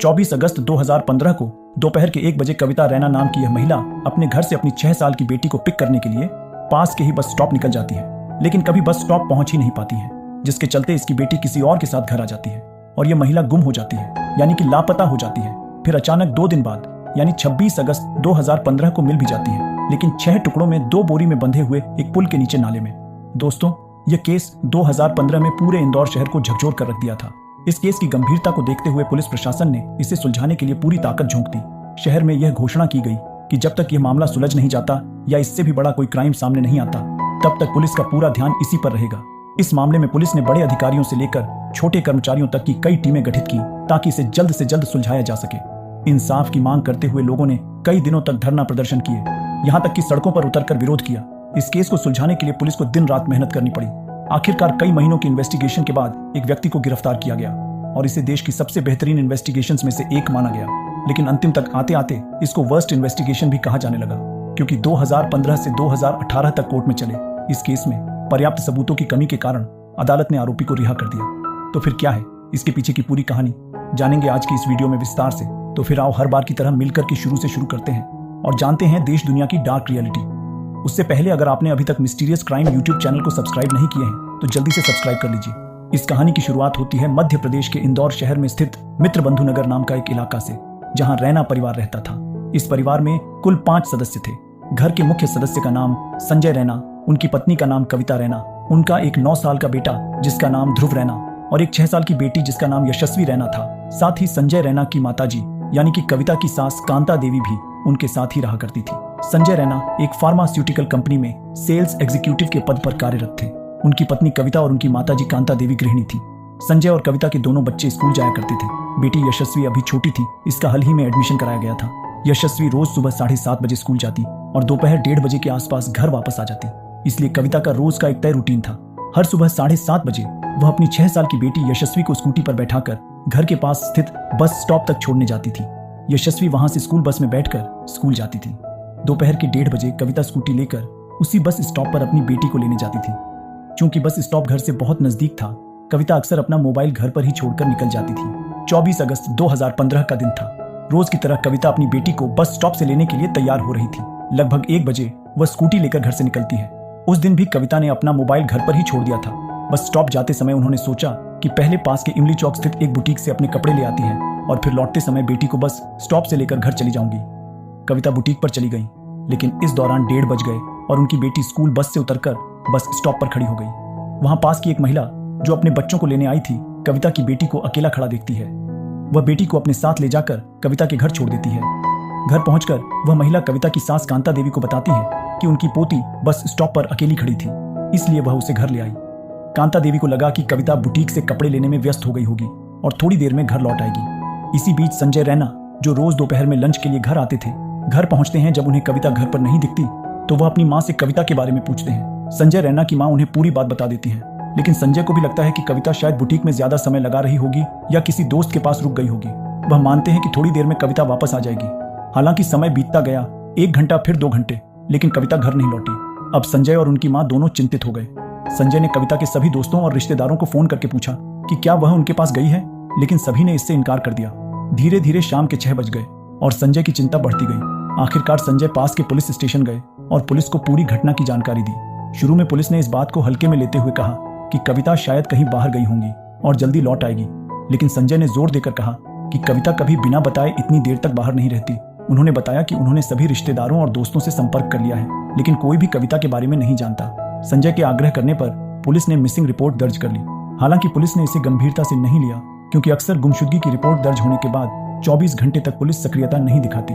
24 अगस्त 2015 को दोपहर के 1 बजे कविता रैना नाम की यह महिला अपने घर से अपनी 6 साल की बेटी को पिक करने के लिए पास के ही बस स्टॉप निकल जाती है, लेकिन कभी बस स्टॉप पहुंच ही नहीं पाती है, जिसके चलते इसकी बेटी किसी और के साथ घर आ जाती है और यह महिला गुम हो जाती है, यानी कि लापता हो जाती है। फिर अचानक 2 दिन बाद यानी 26 अगस्त 2015 को मिल भी जाती है, लेकिन 6 टुकड़ों में 2 बोरी में बंधे हुए एक पुल के नीचे नाले में। दोस्तों, यह केस 2015 में पूरे इंदौर शहर को झकझोर कर रख दिया था। इस केस की गंभीरता को देखते हुए पुलिस प्रशासन ने इसे सुलझाने के लिए पूरी ताकत झोंक दी। शहर में यह घोषणा की गई कि जब तक यह मामला सुलझ नहीं जाता या इससे भी बड़ा कोई क्राइम सामने नहीं आता, तब तक पुलिस का पूरा ध्यान इसी पर रहेगा। इस मामले में पुलिस ने बड़े अधिकारियों से लेकर छोटे कर्मचारियों तक की कई टीमें गठित की ताकि इसे जल्द से जल्द सुलझाया जा सके। इंसाफ की मांग करते हुए लोगों ने कई दिनों तक धरना प्रदर्शन किए, यहाँ तक कि सड़कों पर उतरकर विरोध किया। इस केस को सुलझाने के लिए पुलिस को दिन रात मेहनत करनी पड़ी। आखिरकार कई महीनों की इन्वेस्टिगेशन के बाद एक व्यक्ति को गिरफ्तार किया गया और इसे देश की सबसे बेहतरीन इन्वेस्टिगेशंस में से एक माना गया। लेकिन अंतिम तक आते आते इसको वर्स्ट इन्वेस्टिगेशन भी कहा जाने लगा, क्योंकि 2015 से 2018 तक कोर्ट में चले इस केस में पर्याप्त सबूतों की कमी के कारण अदालत ने आरोपी को रिहा कर दिया। तो फिर क्या है इसके पीछे की पूरी कहानी, जानेंगे आज की इस वीडियो में विस्तार से। तो फिर आओ हर बार की तरह मिलकर के शुरू से शुरू करते हैं और जानते हैं देश दुनिया की डार्क रियलिटी। उससे पहले अगर आपने अभी तक मिस्टीरियस क्राइम यूट्यूब चैनल को सब्सक्राइब नहीं किए हैं तो जल्दी से सब्सक्राइब कर लीजिए। इस कहानी की शुरुआत होती है मध्य प्रदेश के इंदौर शहर में स्थित मित्रबंधु नगर नाम का एक इलाका से, जहां रैना परिवार रहता था। इस परिवार में कुल 5 सदस्य थे। घर के मुख्य सदस्य का नाम संजय रैना, उनकी पत्नी का नाम कविता रैना, उनका एक 9 साल का बेटा जिसका नाम ध्रुव रैना और एक 6 साल की बेटी जिसका नाम यशस्वी रैना था। साथ ही संजय रैना की माताजी यानी कि कविता की सास कांता देवी भी उनके साथ ही रहा करती थी। संजय रैना एक फार्मास्यूटिकल कंपनी में सेल्स एग्जीक्यूटिव के पद पर कार्यरत थे। उनकी पत्नी कविता और उनकी माताजी कांता देवी गृहिणी थी। संजय और कविता के दोनों बच्चे स्कूल जाया करते थे। बेटी यशस्वी अभी छोटी थी, इसका हाल ही में एडमिशन कराया गया था। यशस्वी रोज सुबह 7:30 बजे स्कूल जाती और दोपहर 1:30 बजे के आसपास घर वापस आ जाती, इसलिए कविता का रोज का एक तय रूटीन था। हर सुबह 7:30 बजे वह अपनी 6 साल की बेटी यशस्वी को स्कूटी पर बैठाकर घर के पास स्थित बस स्टॉप तक छोड़ने जाती थी। यशस्वी वहां से स्कूल बस में बैठकर स्कूल जाती थी। दोपहर के 1:30 बजे कविता स्कूटी लेकर उसी बस स्टॉप पर अपनी बेटी को लेने जाती थी। चूंकि बस स्टॉप घर से बहुत नजदीक था, कविता अक्सर अपना मोबाइल घर पर ही छोड़कर निकल जाती थी। 24 अगस्त 2015 का दिन था। रोज की तरह कविता अपनी बेटी को बस स्टॉप से लेने के लिए तैयार हो रही थी। लगभग 1 बजे वह स्कूटी लेकर घर से निकलती है। उस दिन भी कविता ने अपना मोबाइल घर पर ही छोड़ दिया था। बस स्टॉप जाते समय उन्होंने सोचा कि पहले पास के इमली चौक स्थित एक बुटीक से अपने कपड़े ले आती है और फिर लौटते समय बेटी को बस स्टॉप से लेकर घर चली जाऊंगी। कविता बुटीक पर चली गई, लेकिन इस दौरान 1:30 बज गए और उनकी बेटी स्कूल बस से उतरकर बस स्टॉप पर खड़ी हो गई। वहां पास की एक महिला जो अपने बच्चों को लेने आई थी, कविता की बेटी को अकेला खड़ा देखती है। वह बेटी को अपने साथ ले जाकर कविता के घर छोड़ देती है। घर पहुंचकर वह महिला कविता की सास कांता देवी को बताती है कि उनकी पोती बस स्टॉप पर अकेली खड़ी थी, इसलिए वह उसे घर ले आई। कांता देवी को लगा कि कविता बुटीक से कपड़े लेने में व्यस्त हो गई होगी और थोड़ी देर में घर लौट आएगी। इसी बीच संजय रैना, जो रोज दोपहर में लंच के लिए घर आते थे, घर पहुंचते हैं। जब उन्हें कविता घर पर नहीं दिखती तो वह अपनी माँ से कविता के बारे में पूछते हैं। संजय रैना की माँ उन्हें पूरी बात बता देती है, लेकिन संजय को भी लगता है कि कविता शायद बुटीक में ज्यादा समय लगा रही होगी या किसी दोस्त के पास रुक गई होगी। वह मानते हैं कि थोड़ी देर में कविता वापस आ जाएगी। हालांकि समय बीतता गया, 1 घंटा फिर 2 घंटे, लेकिन कविता घर नहीं लौटी। अब संजय और उनकी माँ दोनों चिंतित हो गए। संजय ने कविता के सभी दोस्तों और रिश्तेदारों को फोन करके पूछा कि क्या वह उनके पास गई है, लेकिन सभी ने इससे इनकार कर दिया। धीरे धीरे शाम के 6 बज गए और संजय की चिंता बढ़ती गई। आखिरकार संजय पास के पुलिस स्टेशन गए और पुलिस को पूरी घटना की जानकारी दी। शुरू में पुलिस ने इस बात को हल्के में लेते हुए कहा कि कविता शायद कहीं बाहर गई होंगी और जल्दी लौट आएगी, लेकिन संजय ने जोर देकर कहा कि कविता कभी बिना बताए इतनी देर तक बाहर नहीं रहती। उन्होंने बताया कि उन्होंने सभी रिश्तेदारों और दोस्तों से संपर्क कर लिया है, लेकिन कोई भी कविता के बारे में नहीं जानता। संजय के आग्रह करने पर पुलिस ने मिसिंग रिपोर्ट दर्ज कर ली। हालांकि पुलिस ने इसे गंभीरता से नहीं लिया, क्योंकि अक्सर गुमशुदगी की रिपोर्ट दर्ज होने के बाद 24 घंटे तक पुलिस सक्रियता नहीं दिखाती।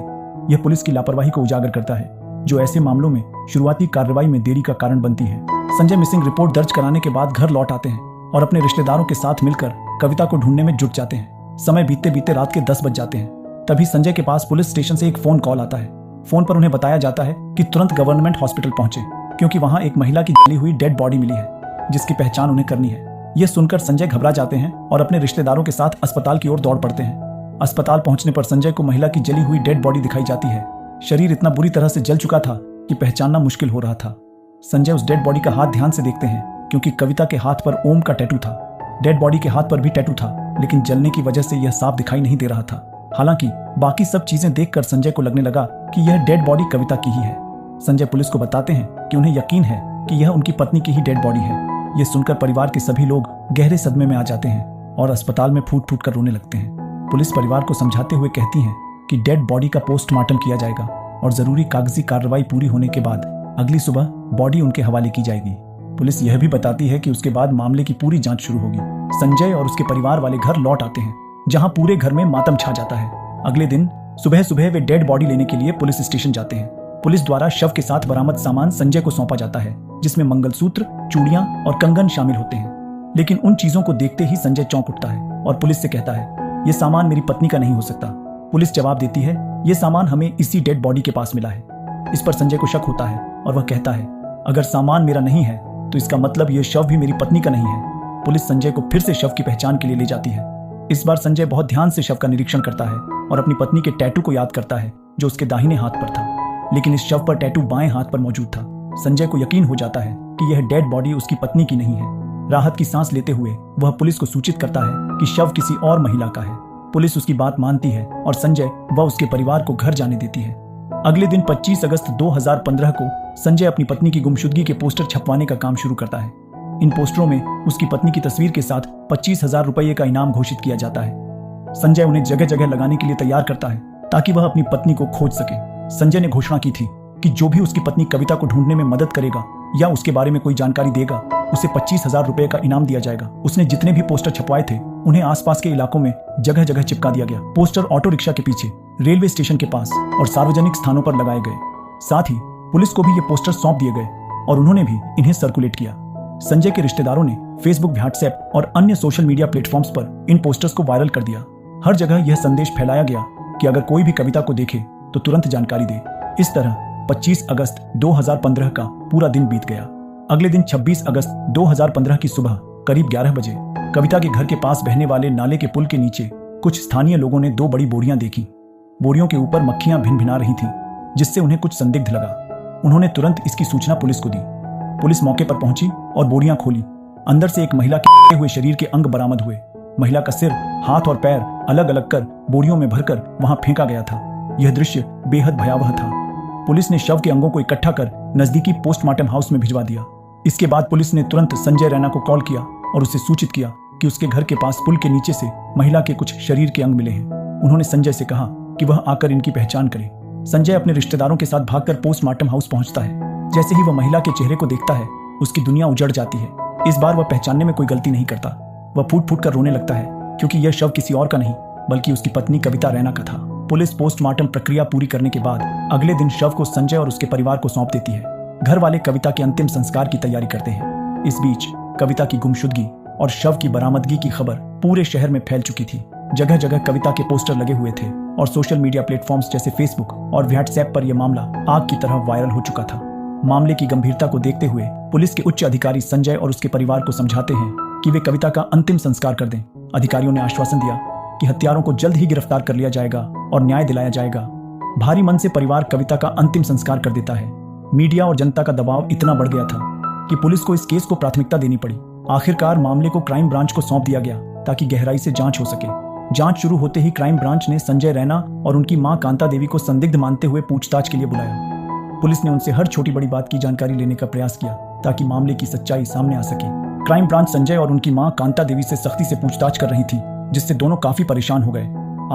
यह पुलिस की लापरवाही को उजागर करता है, जो ऐसे मामलों में शुरुआती कार्रवाई में देरी का कारण बनती है। संजय मिसिंग रिपोर्ट दर्ज कराने के बाद घर लौट आते हैं और अपने रिश्तेदारों के साथ मिलकर कविता को ढूंढने में जुट जाते हैं। समय बीतते बीतते रात के 10 बज जाते हैं। तभी संजय के पास पुलिस स्टेशन से एक फोन कॉल आता है। फोन पर उन्हें बताया जाता है कि तुरंत गवर्नमेंट हॉस्पिटल पहुंचे, क्योंकि वहां एक महिला की जली हुई डेड बॉडी मिली है, जिसकी पहचान उन्हें करनी है। यह सुनकर संजय घबरा जाते हैं और अपने रिश्तेदारों के साथ अस्पताल की ओर दौड़ पड़ते हैं। अस्पताल पहुंचने पर संजय को महिला की जली हुई डेड बॉडी दिखाई जाती है। शरीर इतना बुरी तरह से जल चुका था कि पहचानना मुश्किल हो रहा था। संजय उस डेड बॉडी का हाथ ध्यान से देखते हैं, क्योंकि कविता के हाथ पर ओम का टैटू था। डेड बॉडी के हाथ पर भी टैटू था, लेकिन जलने की वजह से यह साफ दिखाई नहीं दे रहा था। हालांकि बाकी सब चीजें देखकर संजय को लगने लगा कि यह डेड बॉडी कविता की ही है। संजय पुलिस को बताते हैं कि उन्हें यकीन है कि यह उनकी पत्नी की ही डेड बॉडी है। यह सुनकर परिवार के सभी लोग गहरे सदमे में आ जाते हैं और अस्पताल में फूट फूट कर रोने लगते हैं। पुलिस परिवार को समझाते हुए कहती है कि डेड बॉडी का पोस्टमार्टम किया जाएगा और जरूरी कागजी कार्रवाई पूरी होने के बाद अगली सुबह बॉडी उनके हवाले की जाएगी। पुलिस यह भी बताती है कि उसके बाद मामले की पूरी जांच शुरू होगी। संजय और उसके परिवार वाले घर लौट आते हैं, जहां पूरे घर में मातम छा जाता है। अगले दिन सुबह सुबह वे डेड बॉडी लेने के लिए पुलिस स्टेशन जाते हैं। पुलिस द्वारा शव के साथ बरामद सामान संजय को सौंपा जाता है, जिसमें मंगलसूत्र, चूड़ियां और कंगन शामिल होते हैं। लेकिन उन चीजों को देखते ही संजय चौंक उठता है और पुलिस से कहता है, यह सामान मेरी पत्नी का नहीं हो सकता। पुलिस जवाब देती है, यह सामान हमें इसी डेड बॉडी के पास मिला है। इस पर संजय को शक होता है और वह कहता है, अगर सामान मेरा नहीं है तो इसका मतलब यह शव भी मेरी पत्नी का नहीं है। पुलिस संजय को फिर से शव की पहचान के लिए ले जाती है। इस बार संजय बहुत ध्यान से शव का निरीक्षण करता है और अपनी पत्नी के टैटू को याद करता है जो उसके दाहिने हाथ पर था, लेकिन इस शव पर टैटू बाएं हाथ पर मौजूद था। संजय को यकीन हो जाता है कि यह डेड बॉडी उसकी पत्नी की नहीं है। राहत की सांस लेते हुए वह पुलिस को सूचित करता है कि शव किसी और महिला का है। पुलिस उसकी बात मानती है और संजय व उसके परिवार को घर जाने देती है। अगले दिन 25 अगस्त 2015 को संजय अपनी पत्नी की गुमशुदगी के पोस्टर छपवाने का काम शुरू करता है। इन पोस्टरों में उसकी पत्नी की तस्वीर के साथ 25,000 रुपये का इनाम घोषित किया जाता है। संजय उन्हें जगह जगह लगाने के लिए तैयार करता है ताकि वह अपनी पत्नी को खोज सके। संजय ने घोषणा की थी कि जो भी उसकी पत्नी कविता को ढूंढने में मदद करेगा या उसके बारे में कोई जानकारी देगा, उसे 25,000 रुपये का इनाम दिया जाएगा। उसने जितने भी पोस्टर छपवाए थे उन्हें आसपास के इलाकों में जगह जगह चिपका दिया गया। पोस्टर ऑटो रिक्शा के पीछे, रेलवे स्टेशन के पास और सार्वजनिक स्थानों पर लगाए गए। साथ ही पुलिस को भी ये पोस्टर सौंप दिए गए और उन्होंने भी इन्हें सर्कुलेट किया। संजय के रिश्तेदारों ने फेसबुक, व्हाट्सएप और अन्य सोशल मीडिया प्लेटफॉर्म्स पर इन पोस्टर्स को वायरल कर दिया। हर जगह यह संदेश फैलाया गया कि अगर कोई भी कविता को देखे तो तुरंत जानकारी दे। इस तरह 25 अगस्त 2015 का पूरा दिन बीत गया। अगले दिन 26 अगस्त 2015 की सुबह करीब 11 बजे कविता के घर के पास बहने वाले नाले के पुल के नीचे कुछ स्थानीय लोगों ने 2 बड़ी बोरियां देखी। बोरियों के ऊपर मक्खियां भिन-भिना रही थीं, जिससे उन्हें कुछ संदिग्ध लगा। उन्होंने तुरंत इसकी सूचना पुलिस को दी। पुलिस मौके पर पहुंची और बोरियां खोली। अंदर से एक महिला के कटे हुए शरीर के अंग बरामद हुए। महिला का सिर, हाथ और पैर अलग अलग कर बोरियों में भरकर वहां फेंका गया था। यह दृश्य बेहद भयावह था। पुलिस ने शव के अंगों को इकट्ठा कर नजदीकी पोस्टमार्टम हाउस में भिजवा दिया। इसके बाद पुलिस ने तुरंत संजय रैना को कॉल किया और उसे सूचित किया कि उसके घर के पास पुल के नीचे से महिला के कुछ शरीर के अंग मिले हैं। उन्होंने संजय से कहा कि वह आकर इनकी पहचान करे। संजय अपने रिश्तेदारों के साथ भागकर पोस्टमार्टम हाउस पहुंचता है। जैसे ही वह महिला के चेहरे को देखता है, उसकी दुनिया उजड़ जाती है। इस बार वह पहचानने में कोई गलती नहीं करता। वह फूट फूट कर रोने लगता है क्योंकि यह शव किसी और का नहीं बल्कि उसकी पत्नी कविता रैना का था। पुलिस पोस्टमार्टम प्रक्रिया पूरी करने के बाद अगले दिन शव को संजय और उसके परिवार को सौंप देती है। घर वाले कविता के अंतिम संस्कार की तैयारी करते हैं। इस बीच कविता की गुमशुदगी और शव की बरामदगी की खबर पूरे शहर में फैल चुकी थी। जगह जगह कविता के पोस्टर लगे हुए थे और सोशल मीडिया प्लेटफॉर्म्स जैसे फेसबुक और व्हाट्सएप पर यह मामला आग की तरह वायरल हो चुका था। मामले की गंभीरता को देखते हुए पुलिस के उच्च अधिकारी संजय और उसके परिवार को समझाते हैं कि वे कविता का अंतिम संस्कार कर दें। अधिकारियों ने आश्वासन दिया कि हत्यारों को जल्द ही गिरफ्तार कर लिया जाएगा और न्याय दिलाया जाएगा। भारी मन से परिवार कविता का अंतिम संस्कार कर देता है। मीडिया और जनता का दबाव इतना बढ़ गया था कि पुलिस को इस केस को प्राथमिकता देनी पड़ी। आखिरकार मामले को क्राइम ब्रांच को सौंप दिया गया ताकि गहराई से जांच हो सके। जांच शुरू होते ही क्राइम ब्रांच ने संजय रैना और उनकी मां कांता देवी को संदिग्ध मानते हुए पूछताछ के लिए बुलाया। पुलिस ने उनसे हर छोटी बड़ी बात की जानकारी लेने का प्रयास किया ताकि मामले की सच्चाई सामने आ सके। क्राइम ब्रांच संजय और उनकी मां कांता देवी से सख्ती से पूछताछ कर रही थी, जिससे दोनों काफी परेशान हो गए।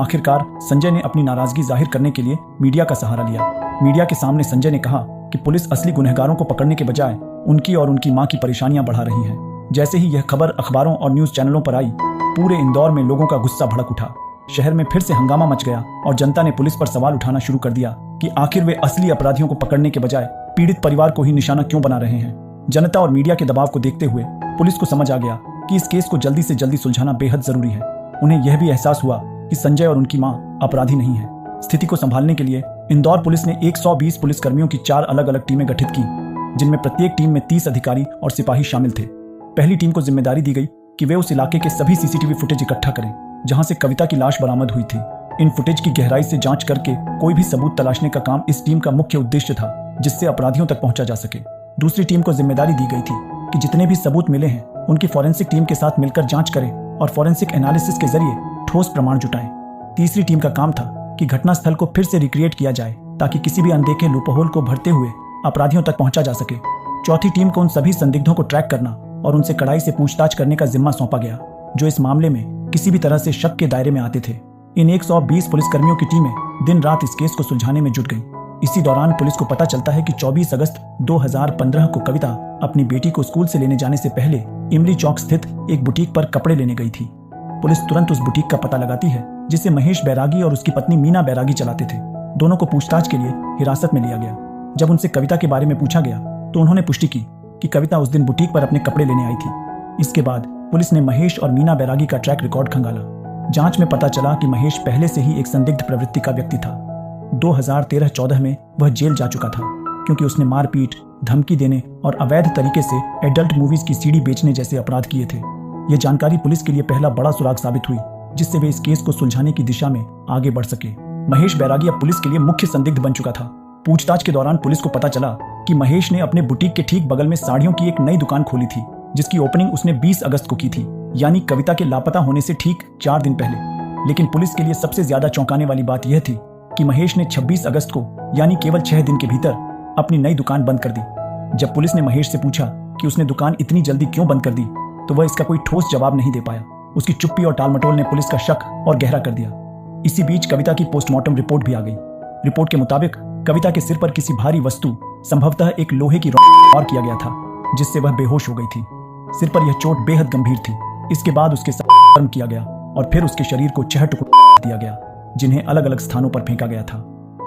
आखिरकार संजय ने अपनी नाराजगी जाहिर करने के लिए मीडिया का सहारा लिया। मीडिया के सामने संजय ने कहा कि पुलिस असली गुनहगारों को पकड़ने के बजाय उनकी और उनकी मां की परेशानियां बढ़ा रही है। जैसे ही यह खबर अखबारों और न्यूज चैनलों पर आई, पूरे इंदौर में लोगों का गुस्सा भड़क उठा। शहर में फिर से हंगामा मच गया और जनता ने पुलिस पर सवाल उठाना शुरू कर दिया कि आखिर वे असली अपराधियों को पकड़ने के बजाय पीड़ित परिवार को ही निशाना क्यों बना रहे हैं। जनता और मीडिया के दबाव को देखते हुए पुलिस को समझ आ गया कि इस केस को जल्दी से जल्दी सुलझाना बेहद जरूरी है। उन्हें यह भी एहसास हुआ कि संजय और उनकी मां अपराधी नहीं है। स्थिति को संभालने के लिए इंदौर पुलिस ने 120 पुलिसकर्मियों की 4 अलग अलग टीमें गठित की, जिनमें प्रत्येक टीम में 30 अधिकारी और सिपाही शामिल थे। पहली टीम को जिम्मेदारी दी गई कि वे उस इलाके के सभी सीसीटीवी फुटेज इकट्ठा करें जहां से कविता की लाश बरामद हुई थी। इन फुटेज की गहराई से जांच करके कोई भी सबूत तलाशने का काम इस टीम का मुख्य उद्देश्य था, जिससे अपराधियों तक पहुंचा जा सके। दूसरी टीम को जिम्मेदारी दी गई थी कि जितने भी सबूत मिले हैं उनकी फॉरेंसिक टीम के साथ मिलकर जांच करें और फॉरेंसिक एनालिसिस के जरिए ठोस प्रमाण जुटाएं। तीसरी टीम का काम था कि घटनास्थल को फिर से रिक्रिएट किया जाए ताकि किसी भी अनदेखे लूपहोल को भरते हुए अपराधियों तक पहुंचा जा सके। चौथी टीम को उन सभी संदिग्धों को ट्रैक करना और उनसे कड़ाई से पूछताछ करने का जिम्मा सौंपा गया जो इस मामले में किसी भी तरह से शक के दायरे में आते थे। इन 120 पुलिसकर्मियों की टीमें दिन रात इस केस को सुलझाने में जुट गईं। इसी दौरान पुलिस को पता चलता है कि 24 अगस्त 2015 को कविता अपनी बेटी को स्कूल से लेने जाने से पहले इमली चौक स्थित एक बुटीक पर कपड़े लेने गई थी। पुलिस तुरंत उस बुटीक का पता लगाती है जिसे महेश बैरागी और उसकी पत्नी मीना बैरागी चलाते थे। दोनों को पूछताछ के लिए हिरासत में लिया गया। जब उनसे कविता के बारे में पूछा गया तो उन्होंने पुष्टि की कि कविता उस दिन बुटीक पर अपने कपड़े लेने आई थी। इसके बाद पुलिस ने महेश और मीना बैरागी का ट्रैक रिकॉर्ड खंगाला। जांच में पता चला कि महेश पहले से ही एक संदिग्ध प्रवृत्ति का व्यक्ति था। 2013-14 में वह जेल जा चुका था क्योंकि उसने मारपीट, धमकी देने और अवैध तरीके से एडल्ट मूवीज की सीडी बेचने जैसे अपराध किए थे। यह जानकारी पुलिस के लिए पहला बड़ा सुराग साबित हुई जिससे वे इस केस को सुलझाने की दिशा में आगे बढ़ सके। महेश बैरागी अब पुलिस के लिए मुख्य संदिग्ध बन चुका था। पूछताछ के दौरान पुलिस को पता चला कि महेश ने अपने बुटीक के ठीक बगल में साड़ियों की एक नई दुकान खोली थी जिसकी ओपनिंग उसने 20 अगस्त को की थी, यानी कविता के लापता होने से ठीक 4 दिन पहले। लेकिन पुलिस के लिए सबसे ज्यादा चौंकाने वाली बात यह थी कि महेश ने 26 अगस्त को यानी केवल 6 दिन के भीतर अपनी नई दुकान बंद कर दी। जब पुलिस ने महेश से पूछा कि उसने दुकान इतनी जल्दी क्यों बंद कर दी तो वह इसका कोई ठोस जवाब नहीं दे पाया। उसकी चुप्पी और टालमटोल ने पुलिस का शक और गहरा कर दिया। इसी बीच कविता की पोस्टमार्टम रिपोर्ट भी आ गई। रिपोर्ट के मुताबिक कविता के सिर पर किसी भारी वस्तु, संभवतः एक लोहे की रॉड वार किया गया था जिससे वह बेहोश हो गई थी। सिर पर यह चोट बेहद गंभीर थी। इसके बाद उसके सर गर्म किया गया और फिर उसके शरीर को 6 टुकड़ों दिया गया जिन्हें अलग अलग स्थानों पर फेंका गया था।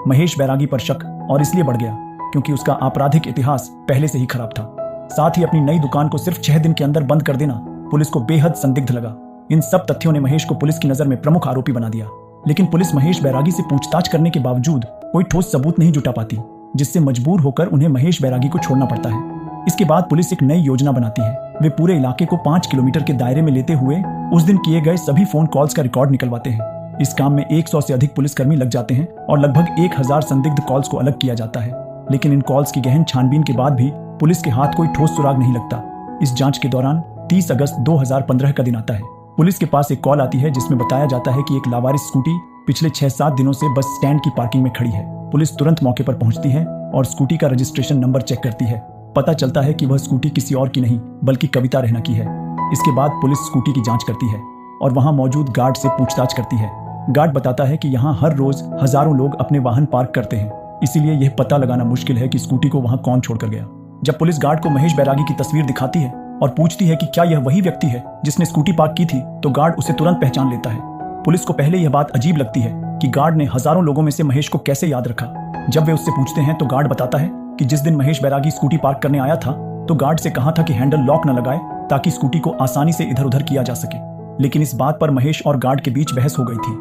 महेश बैरागी पर शक और इसलिए बढ़ गया क्योंकि उसका आपराधिक इतिहास पहले से ही खराब था। साथ ही अपनी नई दुकान को सिर्फ 6 दिन के अंदर बंद कर देना पुलिस को बेहद संदिग्ध लगा। इन सब तथ्यों ने महेश को पुलिस की नजर में प्रमुख आरोपी बना दिया। लेकिन पुलिस महेश बैरागी से पूछताछ करने के बावजूद कोई ठोस सबूत नहीं जुटा पाती, जिससे मजबूर होकर उन्हें महेश बैरागी को छोड़ना पड़ता है। इसके बाद पुलिस एक नई योजना बनाती है। वे पूरे इलाके को 5 किलोमीटर के दायरे में लेते हुए उस दिन किए गए सभी फोन कॉल्स का रिकॉर्ड निकलवाते हैं। इस काम में 100 से अधिक पुलिसकर्मी लग जाते हैं और लगभग 1000 संदिग्ध कॉल्स को अलग किया जाता है। लेकिन इन कॉल्स की गहन छानबीन के बाद भी पुलिस के हाथ कोई ठोस सुराग नहीं लगता। इस जांच के दौरान 30 अगस्त 2015 का दिन आता है। पुलिस के पास एक कॉल आती है जिसमें बताया जाता है कि एक लावारिस स्कूटी पिछले 6-7 दिनों से बस स्टैंड की पार्किंग में खड़ी है। पुलिस तुरंत मौके पर पहुंचती है और स्कूटी का रजिस्ट्रेशन नंबर चेक करती है। पता चलता है कि वह स्कूटी किसी और की नहीं बल्कि कविता रैना की है। इसके बाद पुलिस स्कूटी की जांच करती है और वहां मौजूद गार्ड से पूछताछ करती है। गार्ड बताता है कि यहाँ हर रोज हजारों लोग अपने वाहन पार्क करते हैं, इसीलिए यह पता लगाना मुश्किल है कि स्कूटी को वहां कौन छोड़कर गया। जब पुलिस गार्ड को महेश बैरागी की तस्वीर दिखाती है और पूछती है कि क्या यह वही व्यक्ति है जिसने स्कूटी पार्क की थी, तो गार्ड उसे तुरंत पहचान लेता है। पुलिस को पहले यह बात अजीब लगती है कि गार्ड ने हजारों लोगों में से महेश को कैसे याद रखा। जब वे उससे पूछते हैं तो गार्ड बताता है कि जिस दिन महेश बैरागी स्कूटी पार्क करने आया था तो गार्ड से कहा था कि हैंडल लॉक न लगाए ताकि स्कूटी को आसानी से इधर उधर किया जा सके। लेकिन इस बात पर महेश और गार्ड के बीच बहस हो गई थी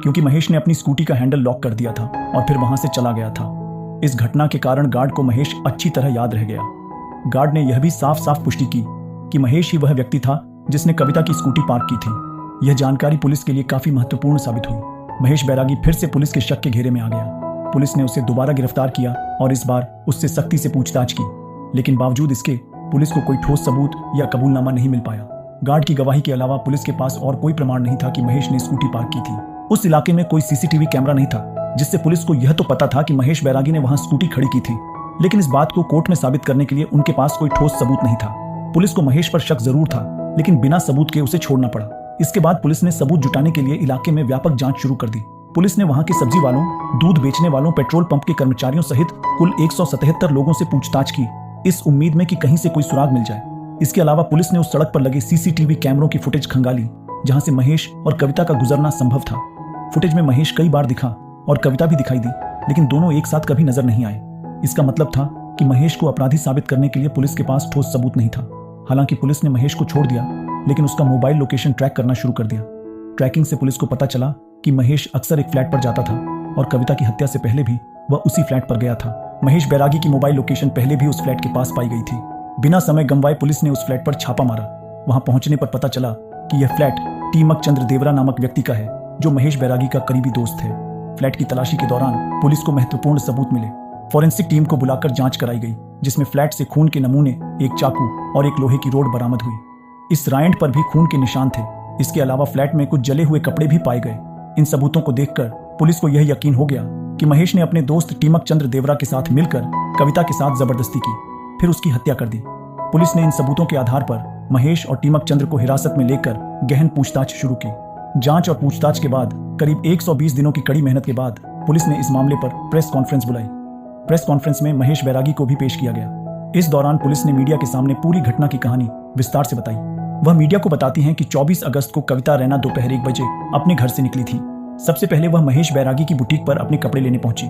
क्योंकि महेश ने अपनी स्कूटी का हैंडल लॉक कर दिया था और फिर वहां से चला गया था। इस घटना के कारण गार्ड को महेश अच्छी तरह याद रह गया। गार्ड ने यह भी साफ साफ पुष्टि की कि महेश ही वह व्यक्ति था जिसने कविता की स्कूटी पार्क की थी। यह जानकारी पुलिस के लिए काफी महत्वपूर्ण साबित हुई। महेश बैरागी फिर से पुलिस के शक के घेरे में आ गया। पुलिस ने उसे दोबारा गिरफ्तार किया और इस बार उससे सख्ती से पूछताछ की, लेकिन बावजूद इसके पुलिस को कोई ठोस सबूत या कबूलनामा नहीं मिल पाया। गार्ड की गवाही के अलावा पुलिस के पास और कोई प्रमाण नहीं था कि महेश ने स्कूटी पार्क की थी। उस इलाके में कोई सीसीटीवी कैमरा नहीं था जिससे पुलिस को यह तो पता था कि महेश बैरागी ने वहां स्कूटी खड़ी की थी, लेकिन इस बात को कोर्ट में साबित करने के लिए उनके पास कोई ठोस सबूत नहीं था। पुलिस को महेश पर शक जरूर था, लेकिन बिना सबूत के उसे छोड़ना पड़ा। इसके बाद पुलिस ने सबूत जुटाने के लिए इलाके में व्यापक जांच शुरू कर दी। पुलिस ने वहां के सब्जी वालों, दूध बेचने वालों, पेट्रोल पंप के कर्मचारियों सहित कुल 177 लोगों से पूछताछ की, इस उम्मीद में कि कहीं से कोई सुराग मिल जाए। इसके अलावा पुलिस ने उस सड़क पर लगे सीसीटीवी कैमरों की फुटेज खंगाली जहां से महेश और कविता का गुजरना संभव था। फुटेज में महेश कई बार दिखा और कविता भी दिखाई दी, लेकिन दोनों एक साथ कभी नजर नहीं आए। इसका मतलब था कि महेश को अपराधी साबित करने के लिए पुलिस के पास ठोस सबूत नहीं था। हालांकि पुलिस ने महेश को छोड़ दिया, लेकिन उसका मोबाइल लोकेशन ट्रैक करना शुरू कर दिया। ट्रैकिंग से पुलिस को पता चला कि महेश अक्सर एक फ्लैट पर जाता था और कविता की हत्या से पहले भी वह उसी फ्लैट पर गया था। महेश बैरागी की मोबाइल लोकेशन पहले भी उस फ्लैट के पास पाई गई थी। बिना समय गंवाए पुलिस ने उस फ्लैट पर छापा मारा। वहां पहुंचने पर पता चला कि यह फ्लैट टीमक चंद्र देवरा नामक व्यक्ति का है, जो महेश बैरागी का करीबी दोस्त है। फ्लैट की तलाशी के दौरान पुलिस को महत्वपूर्ण सबूत मिले। फॉरेंसिक टीम को बुलाकर जांच कराई गई, जिसमें फ्लैट से खून के नमूने, एक चाकू और एक लोहे की रोड बरामद हुई। इस रायंट पर भी खून के निशान थे। इसके अलावा फ्लैट में कुछ जले हुए कपड़े भी पाए गए। इन सबूतों को देखकर पुलिस को यह यकीन हो गया कि महेश ने अपने दोस्त टीमक चंद्र देवरा के साथ मिलकर कविता के साथ जबरदस्ती की, फिर उसकी हत्या कर दी। पुलिस ने इन सबूतों के आधार पर महेश और टीमक चंद्र को हिरासत में लेकर गहन पूछताछ शुरू की। जांच और पूछताछ के बाद करीब 120 दिनों की कड़ी मेहनत के बाद पुलिस ने इस मामले पर प्रेस कॉन्फ्रेंस बुलाई। प्रेस कॉन्फ्रेंस में महेश बैरागी को भी पेश किया गया। इस दौरान पुलिस ने मीडिया के सामने पूरी घटना की कहानी विस्तार से बताई। वह मीडिया को बताती हैं कि 24 अगस्त को कविता रैना दोपहर 1 बजे अपने घर से निकली थी। सबसे पहले वह महेश बैरागी की बुटीक पर अपने कपड़े लेने पहुंची।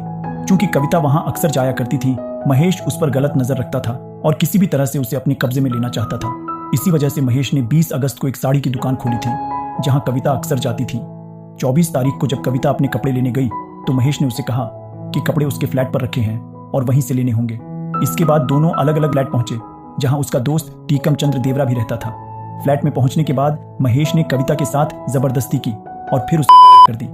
चूंकि कविता वहां अक्सर जाया करती थी, महेश उस पर गलत नजर रखता था और किसी भी तरह से उसे अपने कब्जे में लेना चाहता था। इसी वजह से महेश ने 20 अगस्त को एक साड़ी की दुकान खोली थी जहां कविता अक्सर जाती थी। 24 तारीख को जब कविता अपने कपड़े लेने गई तो महेश ने उसे कहा कि कपड़े उसके फ्लैट पर रखे हैं और वहीं से लेने होंगे। इसके बाद दोनों अलग अलग फ्लैट पहुंचे जहां उसका दोस्त टीकम चंद्र देवरा भी रहता था। फ्लैट में पहुंचने के बाद महेश ने कविता के साथ जबरदस्ती की और फिर उसे कर दी।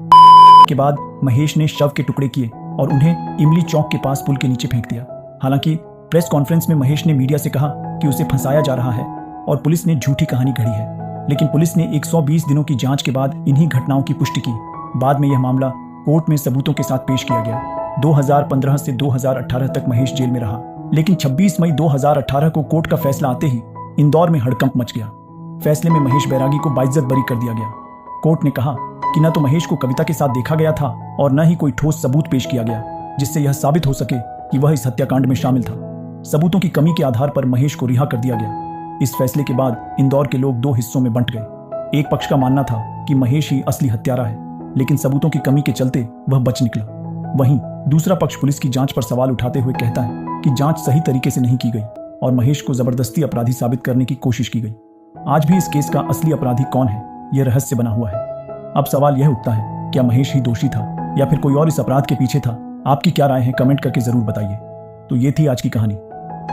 के बाद महेश ने शव के टुकड़े किए और उन्हें इमली चौक के पास पुल के नीचे फेंक दिया। हालांकि प्रेस कॉन्फ्रेंस में महेश ने मीडिया से कहा कि उसे फंसाया जा रहा है और पुलिस ने झूठी कहानी गढ़ी है, लेकिन पुलिस ने 120 दिनों की जांच के बाद इन्हीं घटनाओं की पुष्टि की। बाद में यह मामला कोर्ट में सबूतों के साथ पेश किया गया। 2015 से 2018 तक महेश जेल में रहा, लेकिन 26 मई 2018 को कोर्ट का फैसला आते ही इंदौर में हड़कंप मच गया। फैसले में महेश बैरागी को बाइज्जत बरी कर दिया गया। कोर्ट ने कहा कि न तो महेश को कविता के साथ देखा गया था और न ही कोई ठोस सबूत पेश किया गया जिससे यह साबित हो सके कि वह इस हत्याकांड में शामिल था। सबूतों की कमी के आधार पर महेश को रिहा कर दिया गया। इस फैसले के बाद इंदौर के लोग 2 हिस्सों में बंट गए। एक पक्ष का मानना था कि महेश ही असली हत्यारा है, लेकिन सबूतों की कमी के चलते वह बच निकला। वहीं दूसरा पक्ष पुलिस की जांच पर सवाल उठाते हुए कहता है कि जांच सही तरीके से नहीं की गई और महेश को जबरदस्ती अपराधी साबित करने की कोशिश की गई। आज भी इस केस का असली अपराधी कौन है, यह रहस्य बना हुआ है। अब सवाल यह उठता है, क्या महेश ही दोषी था या फिर कोई और इस अपराध के पीछे था? आपकी क्या राय है, कमेंट करके जरूर बताइए। तो ये थी आज की कहानी।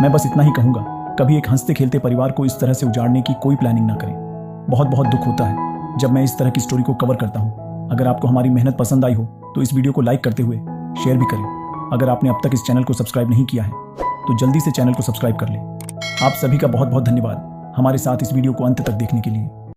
मैं बस इतना ही कहूंगा, कभी एक हंसते खेलते परिवार को इस तरह से उजाड़ने की कोई प्लानिंग ना करें। बहुत बहुत दुख होता है जब मैं इस तरह की स्टोरी को कवर करता हूँ। अगर आपको हमारी मेहनत पसंद आई हो तो इस वीडियो को लाइक करते हुए शेयर भी करें। अगर आपने अब तक इस चैनल को सब्सक्राइब नहीं किया है तो जल्दी से चैनल को सब्सक्राइब कर लें। आप सभी का बहुत बहुत धन्यवाद हमारे साथ इस वीडियो को अंत तक देखने के लिए।